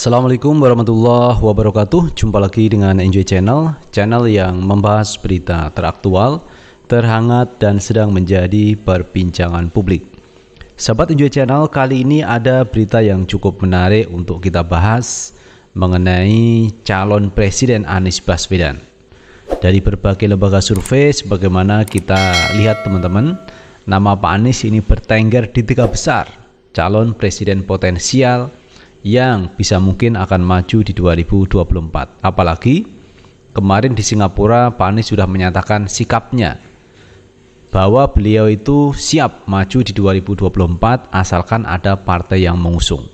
Assalamualaikum warahmatullahi wabarakatuh. Jumpa lagi dengan Enjoy Channel, channel yang membahas berita teraktual, terhangat dan sedang menjadi perbincangan publik. Sahabat Enjoy Channel, kali ini ada berita yang cukup menarik untuk kita bahas mengenai calon presiden Anies Baswedan. Dari berbagai lembaga survei, sebagaimana kita lihat teman-teman, nama Pak Anies ini bertengger di 3 besar calon presiden potensial yang bisa mungkin akan maju di 2024. Apalagi kemarin di Singapura Pak Anies sudah menyatakan sikapnya bahwa beliau itu siap maju di 2024 asalkan ada partai yang mengusung.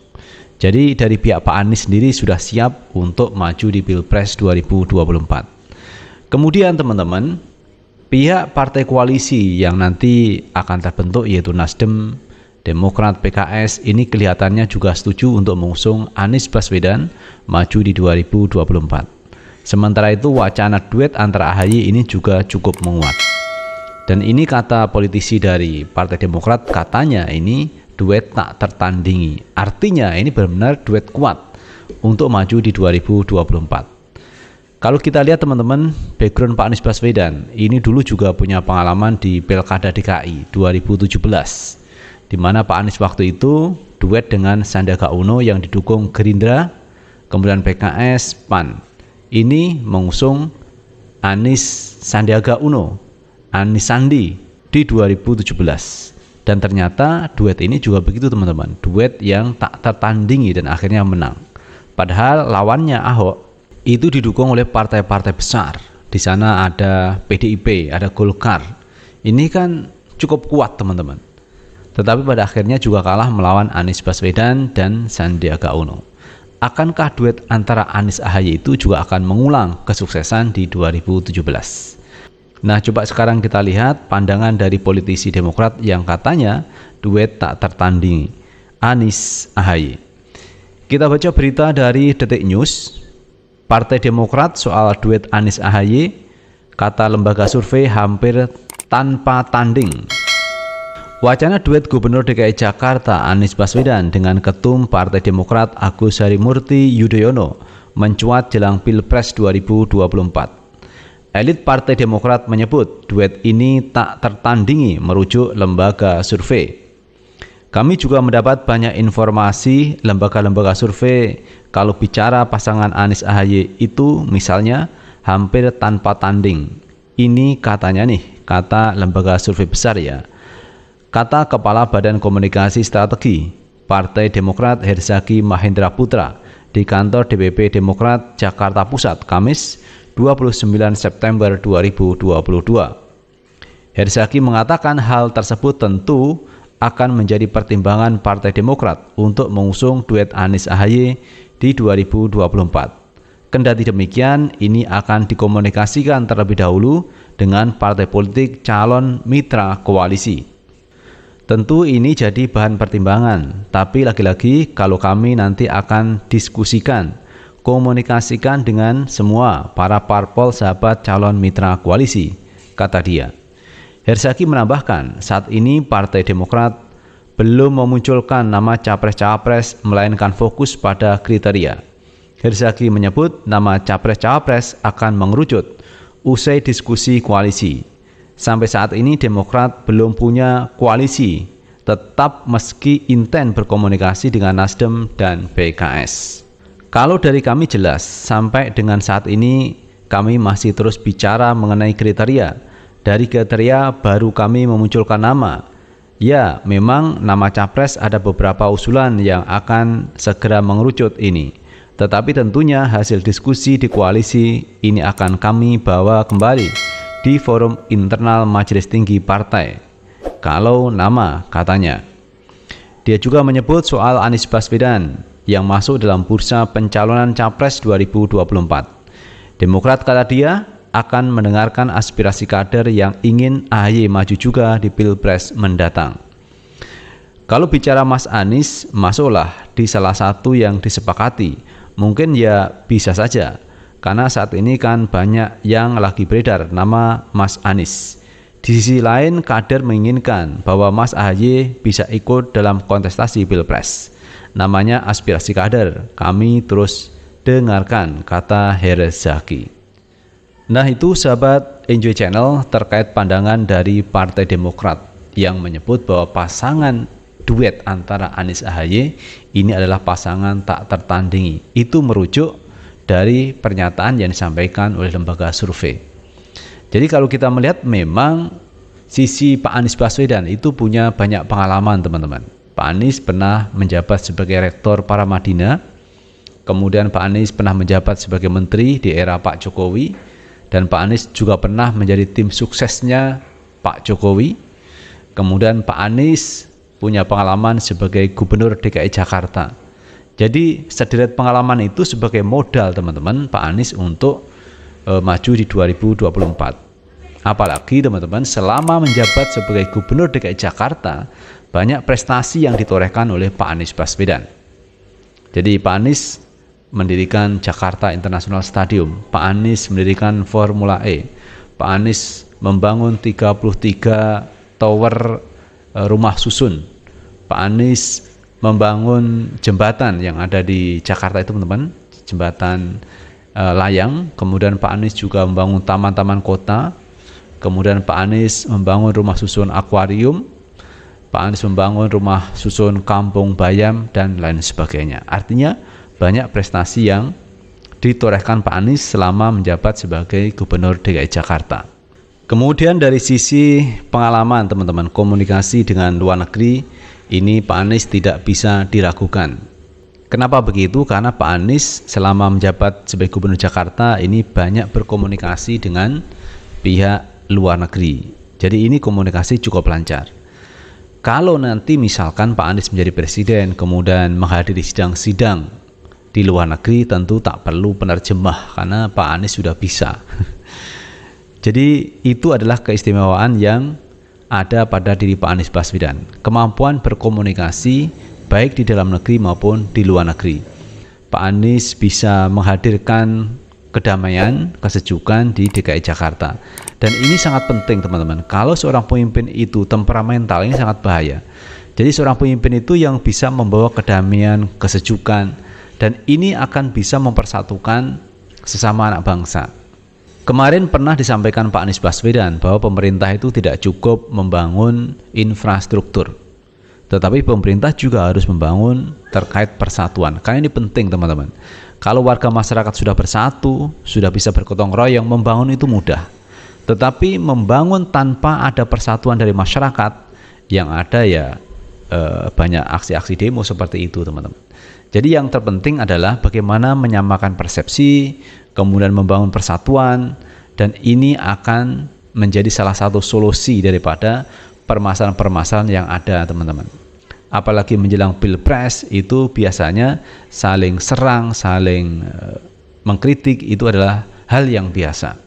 Jadi dari pihak Pak Anies sendiri sudah siap untuk maju di Pilpres 2024. Kemudian teman-teman, pihak partai koalisi yang nanti akan terbentuk yaitu Nasdem, Demokrat, PKS ini kelihatannya juga setuju untuk mengusung Anies Baswedan maju di 2024. Sementara itu wacana duet antara AHY ini juga cukup menguat. Dan ini kata politisi dari Partai Demokrat, katanya ini duet tak tertandingi. Artinya ini benar-benar duet kuat untuk maju di 2024. Kalau kita lihat teman-teman, background Pak Anies Baswedan ini dulu juga punya pengalaman di Pilkada DKI 2017. Di mana Pak Anies waktu itu duet dengan Sandiaga Uno yang didukung Gerindra, kemudian PKS, PAN. Ini mengusung Anies Sandiaga Uno, Anies Sandi di 2017. Dan ternyata duet ini juga begitu teman-teman, duet yang tak tertandingi dan akhirnya menang. Padahal lawannya Ahok itu didukung oleh partai-partai besar. Di sana ada PDIP, ada Golkar. Ini kan cukup kuat teman-teman. Tetapi pada akhirnya juga kalah melawan Anies Baswedan dan Sandiaga Uno. Akankah duet antara Anies AHY itu juga akan mengulang kesuksesan di 2017? Nah, coba sekarang kita lihat pandangan dari politisi Demokrat yang katanya duet tak tertandingi, Anies AHY. Kita baca berita dari Detik News. Partai Demokrat soal duet Anies AHY, kata lembaga survei hampir tanpa tanding. Wacana duet Gubernur DKI Jakarta Anies Baswedan dengan Ketum Partai Demokrat Agus Harimurti Yudhoyono mencuat jelang Pilpres 2024. Elit Partai Demokrat menyebut duet ini tak tertandingi merujuk lembaga survei. Kami juga mendapat banyak informasi lembaga-lembaga survei kalau bicara pasangan Anies AHY itu misalnya hampir tanpa tanding. Ini katanya nih, kata lembaga survei besar ya. Kata Kepala Badan Komunikasi Strategi Partai Demokrat Herzaki Mahendra Putra di kantor DPP Demokrat Jakarta Pusat Kamis 29 September 2022. Herzaki mengatakan hal tersebut tentu akan menjadi pertimbangan Partai Demokrat untuk mengusung duet Anies AHY di 2024. Kendati demikian, ini akan dikomunikasikan terlebih dahulu dengan partai politik calon mitra koalisi. Tentu ini jadi bahan pertimbangan, tapi lagi-lagi kalau kami nanti akan diskusikan, komunikasikan dengan semua para parpol sahabat calon mitra koalisi, kata dia. Herzaki menambahkan, saat ini Partai Demokrat belum memunculkan nama capres-cawapres melainkan fokus pada kriteria. Herzaki menyebut nama capres-cawapres akan mengerucut usai diskusi koalisi. Sampai saat ini Demokrat belum punya koalisi tetap meski intent berkomunikasi dengan Nasdem dan PKS. Kalau dari kami jelas, sampai dengan saat ini kami masih terus bicara mengenai kriteria. Dari kriteria baru kami memunculkan nama. Ya, memang nama capres ada beberapa usulan yang akan segera mengerucut ini. Tetapi tentunya hasil diskusi di koalisi ini akan kami bawa kembali di forum internal Majelis Tinggi Partai. Kalau nama, katanya. Dia juga menyebut soal Anies Baswedan yang masuk dalam bursa pencalonan Capres 2024. Demokrat, kata dia, akan mendengarkan aspirasi kader yang ingin AHY maju juga di Pilpres mendatang. Kalau bicara Mas Anies, masuklah di salah satu yang disepakati. Mungkin ya bisa saja. Karena saat ini kan banyak yang lagi beredar nama Mas Anies. Di sisi lain, kader menginginkan bahwa Mas AHY bisa ikut dalam kontestasi Pilpres. namanya aspirasi kader. Kami terus dengarkan, kata Herzaki. Nah itu sahabat Enjoy Channel terkait pandangan dari Partai Demokrat yang menyebut bahwa pasangan duet antara Anies AHY ini adalah pasangan tak tertandingi. Itu merujuk dari pernyataan yang disampaikan oleh lembaga survei. Jadi kalau kita melihat memang sisi Pak Anies Baswedan itu punya banyak pengalaman teman-teman. Pak Anies pernah menjabat sebagai rektor Paramadina, kemudian Pak Anies pernah menjabat sebagai menteri di era Pak Jokowi, dan Pak Anies juga pernah menjadi tim suksesnya Pak Jokowi. Kemudian Pak Anies punya pengalaman sebagai gubernur DKI Jakarta. Jadi sederet pengalaman itu sebagai modal teman-teman Pak Anies untuk maju di 2024. Apalagi teman-teman selama menjabat sebagai gubernur DKI Jakarta banyak prestasi yang ditorehkan oleh Pak Anies Baswedan. Jadi Pak Anies mendirikan Jakarta International Stadium, Pak Anies mendirikan Formula E, Pak Anies membangun 33 tower rumah susun, Pak Anies membangun jembatan yang ada di Jakarta itu teman-teman, jembatan layang. Kemudian Pak Anies juga membangun taman-taman kota, kemudian Pak Anies membangun rumah susun akuarium, Pak Anies membangun rumah susun kampung bayam dan lain sebagainya. Artinya banyak prestasi yang ditorehkan Pak Anies selama menjabat sebagai gubernur DKI Jakarta. Kemudian dari sisi pengalaman teman-teman komunikasi dengan luar negeri, ini Pak Anies tidak bisa diragukan. Kenapa begitu? Karena Pak Anies selama menjabat sebagai gubernur Jakarta ini banyak berkomunikasi dengan pihak luar negeri. Jadi ini komunikasi cukup lancar. Kalau nanti misalkan Pak Anies menjadi presiden kemudian menghadiri sidang-sidang di luar negeri, tentu tak perlu penerjemah karena Pak Anies sudah bisa. Jadi itu adalah keistimewaan yang ada pada diri Pak Anies Baswedan, kemampuan berkomunikasi baik di dalam negeri maupun di luar negeri. Pak Anies bisa menghadirkan kedamaian, kesejukan di DKI Jakarta. Dan ini sangat penting teman-teman. Kalau seorang pemimpin itu temperamental, ini sangat bahaya. Jadi seorang pemimpin itu yang bisa membawa kedamaian, kesejukan, dan ini akan bisa mempersatukan sesama anak bangsa. Kemarin pernah disampaikan Pak Anies Baswedan bahwa pemerintah itu tidak cukup membangun infrastruktur, tetapi pemerintah juga harus membangun terkait persatuan. Karena ini penting teman-teman. Kalau warga masyarakat sudah bersatu, sudah bisa bergotong royong, membangun itu mudah. Tetapi membangun tanpa ada persatuan dari masyarakat, yang ada ya banyak aksi-aksi demo seperti itu teman-teman. Jadi yang terpenting adalah bagaimana menyamakan persepsi, kemudian membangun persatuan, dan ini akan menjadi salah satu solusi daripada permasalahan-permasalahan yang ada teman-teman. Apalagi menjelang pilpres itu biasanya saling serang, saling mengkritik itu adalah hal yang biasa.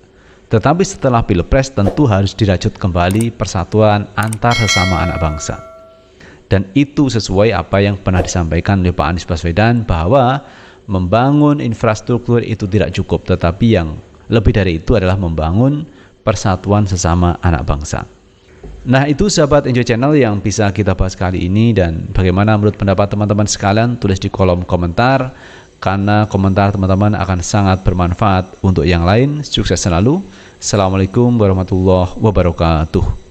Tetapi setelah pilpres tentu harus dirajut kembali persatuan antar sesama anak bangsa. Dan itu sesuai apa yang pernah disampaikan oleh Pak Anies Baswedan bahwa membangun infrastruktur itu tidak cukup, tetapi yang lebih dari itu adalah membangun persatuan sesama anak bangsa. Nah itu sahabat Enjoy Channel yang bisa kita bahas kali ini, dan bagaimana menurut pendapat teman-teman sekalian tulis di kolom komentar, karena komentar teman-teman akan sangat bermanfaat untuk yang lain. Sukses selalu. Assalamualaikum warahmatullahi wabarakatuh.